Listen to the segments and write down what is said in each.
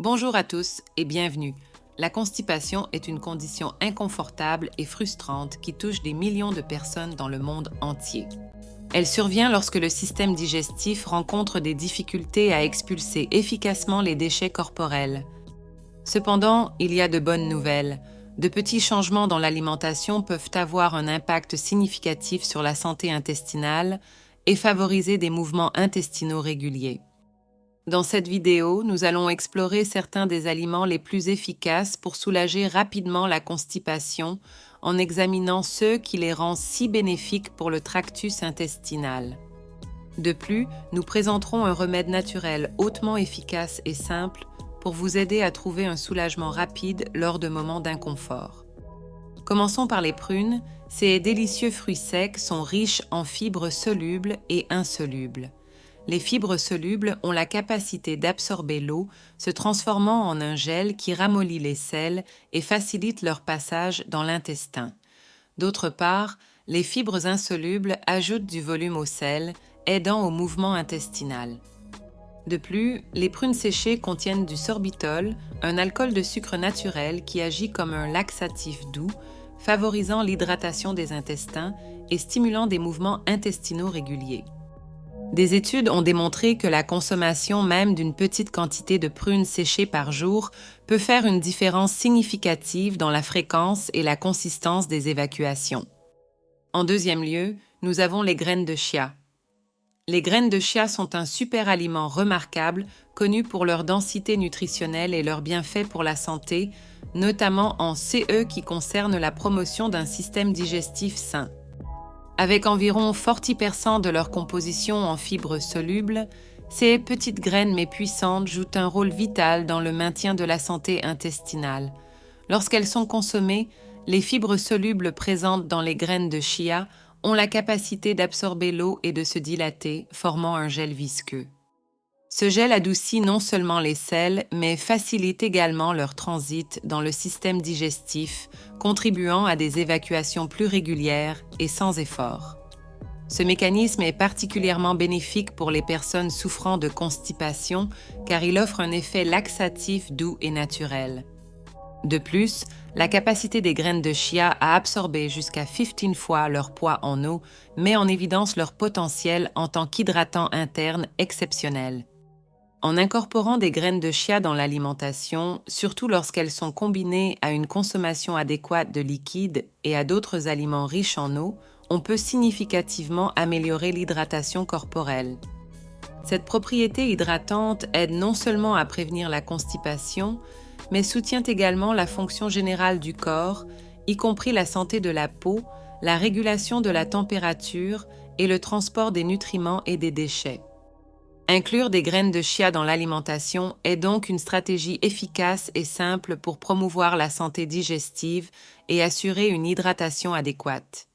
Bonjour à tous et bienvenue. La constipation est une condition inconfortable et frustrante qui touche des millions de personnes dans le monde entier. Elle survient lorsque le système digestif rencontre des difficultés à expulser efficacement les déchets corporels. Cependant, il y a de bonnes nouvelles. De petits changements dans l'alimentation peuvent avoir un impact significatif sur la santé intestinale et favoriser des mouvements intestinaux réguliers. Dans cette vidéo, nous allons explorer certains des aliments les plus efficaces pour soulager rapidement la constipation en examinant ceux qui les rendent si bénéfiques pour le tractus intestinal. De plus, nous présenterons un remède naturel hautement efficace et simple pour vous aider à trouver un soulagement rapide lors de moments d'inconfort. Commençons par les prunes. Ces délicieux fruits secs sont riches en fibres solubles et insolubles. Les fibres solubles ont la capacité d'absorber l'eau, se transformant en un gel qui ramollit les selles et facilite leur passage dans l'intestin. D'autre part, les fibres insolubles ajoutent du volume aux selles, aidant au mouvement intestinal. De plus, les prunes séchées contiennent du sorbitol, un alcool de sucre naturel qui agit comme un laxatif doux, favorisant l'hydratation des intestins et stimulant des mouvements intestinaux réguliers. Des études ont démontré que la consommation même d'une petite quantité de prunes séchées par jour peut faire une différence significative dans la fréquence et la consistance des évacuations. En deuxième lieu, nous avons les graines de chia. Les graines de chia sont un super aliment remarquable, connu pour leur densité nutritionnelle et leurs bienfaits pour la santé, notamment en CE qui concerne la promotion d'un système digestif sain. Avec environ 40% de leur composition en fibres solubles, ces petites graines mais puissantes jouent un rôle vital dans le maintien de la santé intestinale. Lorsqu'elles sont consommées, les fibres solubles présentes dans les graines de chia ont la capacité d'absorber l'eau et de se dilater, formant un gel visqueux. Ce gel adoucit non seulement les selles, mais facilite également leur transit dans le système digestif, contribuant à des évacuations plus régulières et sans effort. Ce mécanisme est particulièrement bénéfique pour les personnes souffrant de constipation, car il offre un effet laxatif doux et naturel. De plus, la capacité des graines de chia à absorber jusqu'à 15 fois leur poids en eau met en évidence leur potentiel en tant qu'hydratant interne exceptionnel. En incorporant des graines de chia dans l'alimentation, surtout lorsqu'elles sont combinées à une consommation adéquate de liquide et à d'autres aliments riches en eau, on peut significativement améliorer l'hydratation corporelle. Cette propriété hydratante aide non seulement à prévenir la constipation, mais soutient également la fonction générale du corps, y compris la santé de la peau, la régulation de la température et le transport des nutriments et des déchets. Inclure des graines de chia dans l'alimentation est donc une stratégie efficace et simple pour promouvoir la santé digestive et assurer une hydratation adéquate.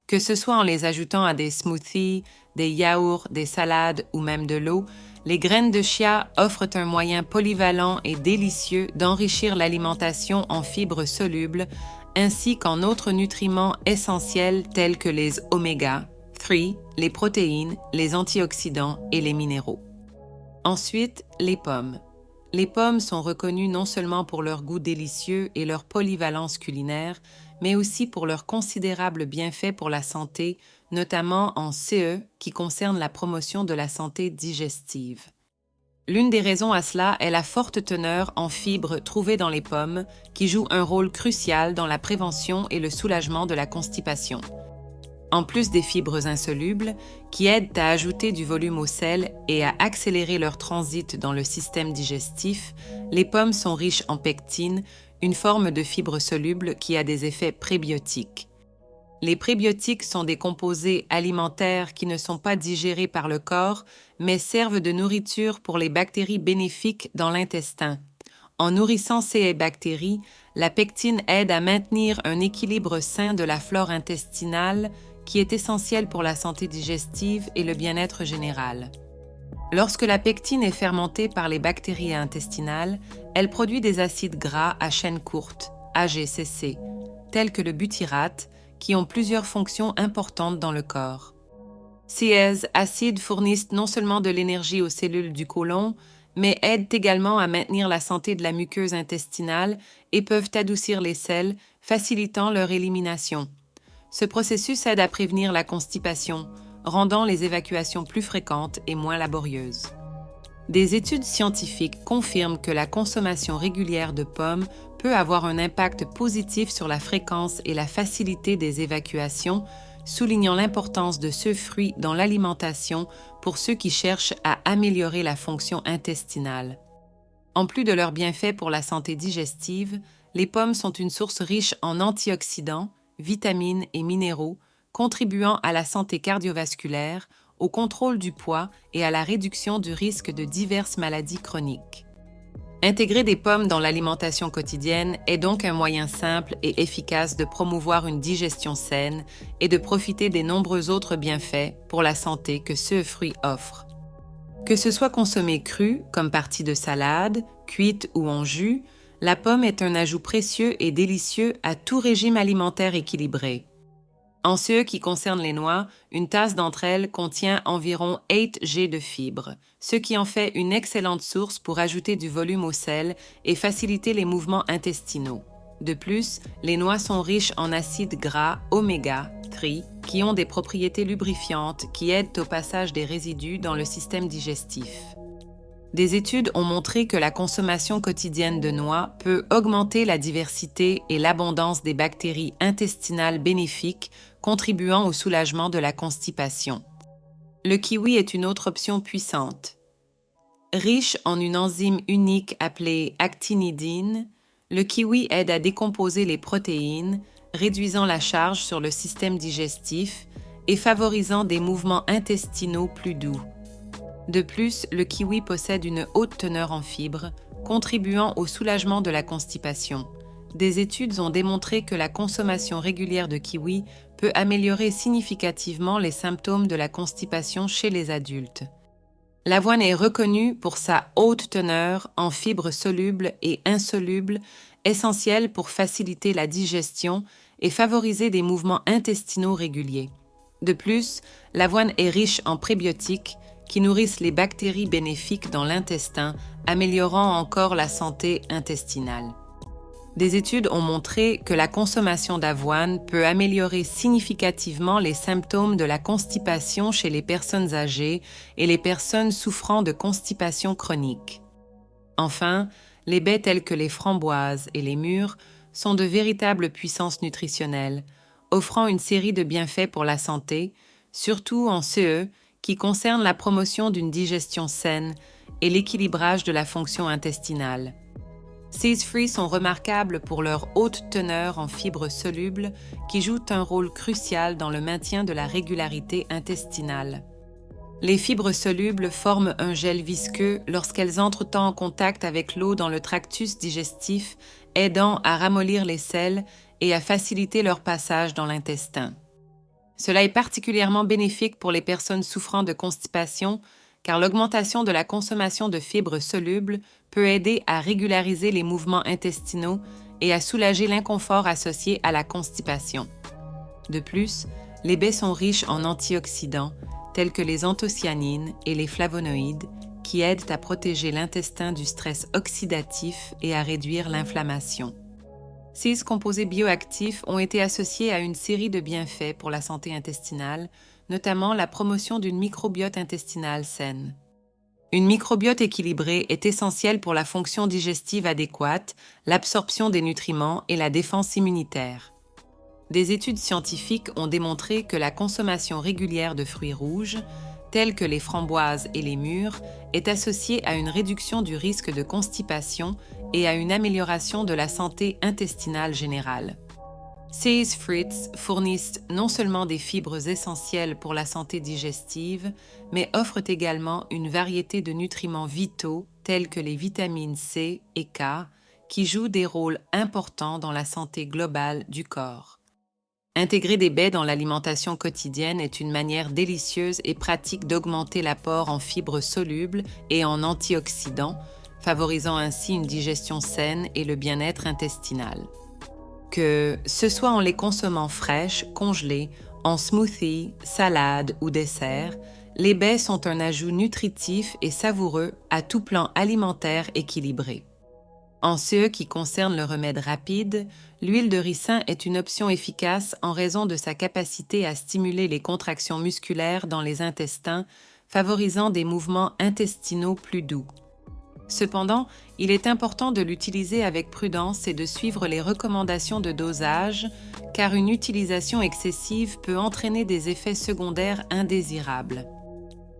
Que ce soit en les ajoutant à des smoothies, des yaourts, des salades ou même de l'eau, les graines de chia offrent un moyen polyvalent et délicieux d'enrichir l'alimentation en fibres solubles ainsi qu'en autres nutriments essentiels tels que les oméga 3, les protéines, les antioxydants et les minéraux. Ensuite, les pommes. Les pommes sont reconnues non seulement pour leur goût délicieux et leur polyvalence culinaire, mais aussi pour leurs considérables bienfaits pour la santé, notamment en CE qui concerne la promotion de la santé digestive. L'une des raisons à cela est la forte teneur en fibres trouvées dans les pommes, qui jouent un rôle crucial dans la prévention et le soulagement de la constipation. En plus des fibres insolubles, qui aident à ajouter du volume aux selles et à accélérer leur transit dans le système digestif, les pommes sont riches en pectine, une forme de fibre soluble qui a des effets prébiotiques. Les prébiotiques sont des composés alimentaires qui ne sont pas digérés par le corps, mais servent de nourriture pour les bactéries bénéfiques dans l'intestin. En nourrissant ces bactéries, la pectine aide à maintenir un équilibre sain de la flore intestinale qui est essentiel pour la santé digestive et le bien-être général. Lorsque la pectine est fermentée par les bactéries intestinales, elle produit des acides gras à chaîne courte, AGCC, tels que le butyrate, qui ont plusieurs fonctions importantes dans le corps. Ces acides fournissent non seulement de l'énergie aux cellules du côlon, mais aident également à maintenir la santé de la muqueuse intestinale et peuvent adoucir les selles, facilitant leur élimination. Ce processus aide à prévenir la constipation, rendant les évacuations plus fréquentes et moins laborieuses. Des études scientifiques confirment que la consommation régulière de pommes peut avoir un impact positif sur la fréquence et la facilité des évacuations, soulignant l'importance de ce fruit dans l'alimentation pour ceux qui cherchent à améliorer la fonction intestinale. En plus de leurs bienfaits pour la santé digestive, les pommes sont une source riche en antioxydants, vitamines et minéraux, contribuant à la santé cardiovasculaire, au contrôle du poids et à la réduction du risque de diverses maladies chroniques. Intégrer des pommes dans l'alimentation quotidienne est donc un moyen simple et efficace de promouvoir une digestion saine et de profiter des nombreux autres bienfaits pour la santé que ce fruit offre. Que ce soit consommé cru, comme partie de salade, cuite ou en jus, la pomme est un ajout précieux et délicieux à tout régime alimentaire équilibré. En ce qui concerne les noix, une tasse d'entre elles contient environ 8 g de fibres, ce qui en fait une excellente source pour ajouter du volume au sel et faciliter les mouvements intestinaux. De plus, les noix sont riches en acides gras oméga 3 qui ont des propriétés lubrifiantes qui aident au passage des résidus dans le système digestif. Des études ont montré que la consommation quotidienne de noix peut augmenter la diversité et l'abondance des bactéries intestinales bénéfiques, contribuant au soulagement de la constipation. Le kiwi est une autre option puissante. Riche en une enzyme unique appelée actinidine, le kiwi aide à décomposer les protéines, réduisant la charge sur le système digestif et favorisant des mouvements intestinaux plus doux. De plus, le kiwi possède une haute teneur en fibres, contribuant au soulagement de la constipation. Des études ont démontré que la consommation régulière de kiwi peut améliorer significativement les symptômes de la constipation chez les adultes. L'avoine est reconnue pour sa haute teneur en fibres solubles et insolubles, essentielles pour faciliter la digestion et favoriser des mouvements intestinaux réguliers. De plus, l'avoine est riche en prébiotiques, qui nourrissent les bactéries bénéfiques dans l'intestin, améliorant encore la santé intestinale. Des études ont montré que la consommation d'avoine peut améliorer significativement les symptômes de la constipation chez les personnes âgées et les personnes souffrant de constipation chronique. Enfin, les baies telles que les framboises et les mûres sont de véritables puissances nutritionnelles, offrant une série de bienfaits pour la santé, surtout en CE, qui concerne la promotion d'une digestion saine et l'équilibrage de la fonction intestinale. Ces fruits sont remarquables pour leur haute teneur en fibres solubles qui jouent un rôle crucial dans le maintien de la régularité intestinale. Les fibres solubles forment un gel visqueux lorsqu'elles entrent en contact avec l'eau dans le tractus digestif, aidant à ramollir les selles et à faciliter leur passage dans l'intestin. Cela est particulièrement bénéfique pour les personnes souffrant de constipation, car l'augmentation de la consommation de fibres solubles peut aider à régulariser les mouvements intestinaux et à soulager l'inconfort associé à la constipation. De plus, les baies sont riches en antioxydants, tels que les anthocyanines et les flavonoïdes, qui aident à protéger l'intestin du stress oxydatif et à réduire l'inflammation. Ces composés bioactifs ont été associés à une série de bienfaits pour la santé intestinale, notamment la promotion d'une microbiote intestinale saine. Une microbiote équilibrée est essentielle pour la fonction digestive adéquate, l'absorption des nutriments et la défense immunitaire. Des études scientifiques ont démontré que la consommation régulière de fruits rouges, tels que les framboises et les mûres, est associée à une réduction du risque de constipation et à une amélioration de la santé intestinale générale. Ces fruits fournissent non seulement des fibres essentielles pour la santé digestive, mais offrent également une variété de nutriments vitaux tels que les vitamines C et K, qui jouent des rôles importants dans la santé globale du corps. Intégrer des baies dans l'alimentation quotidienne est une manière délicieuse et pratique d'augmenter l'apport en fibres solubles et en antioxydants, favorisant ainsi une digestion saine et le bien-être intestinal. Que ce soit en les consommant fraîches, congelées, en smoothie, salade ou dessert, Les baies sont un ajout nutritif et savoureux à tout plan alimentaire équilibré. En ce qui concerne le remède rapide, l'huile de ricin est une option efficace en raison de sa capacité à stimuler les contractions musculaires dans les intestins, favorisant des mouvements intestinaux plus doux. Cependant, il est important de l'utiliser avec prudence et de suivre les recommandations de dosage, car une utilisation excessive peut entraîner des effets secondaires indésirables.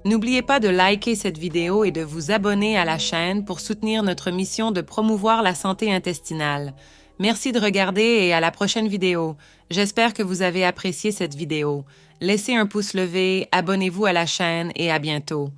N'oubliez pas de liker cette vidéo et de vous abonner à la chaîne pour soutenir notre mission de promouvoir la santé intestinale. Merci de regarder et à la prochaine vidéo. J'espère que vous avez apprécié cette vidéo. Laissez un pouce levé, abonnez-vous à la chaîne et à bientôt.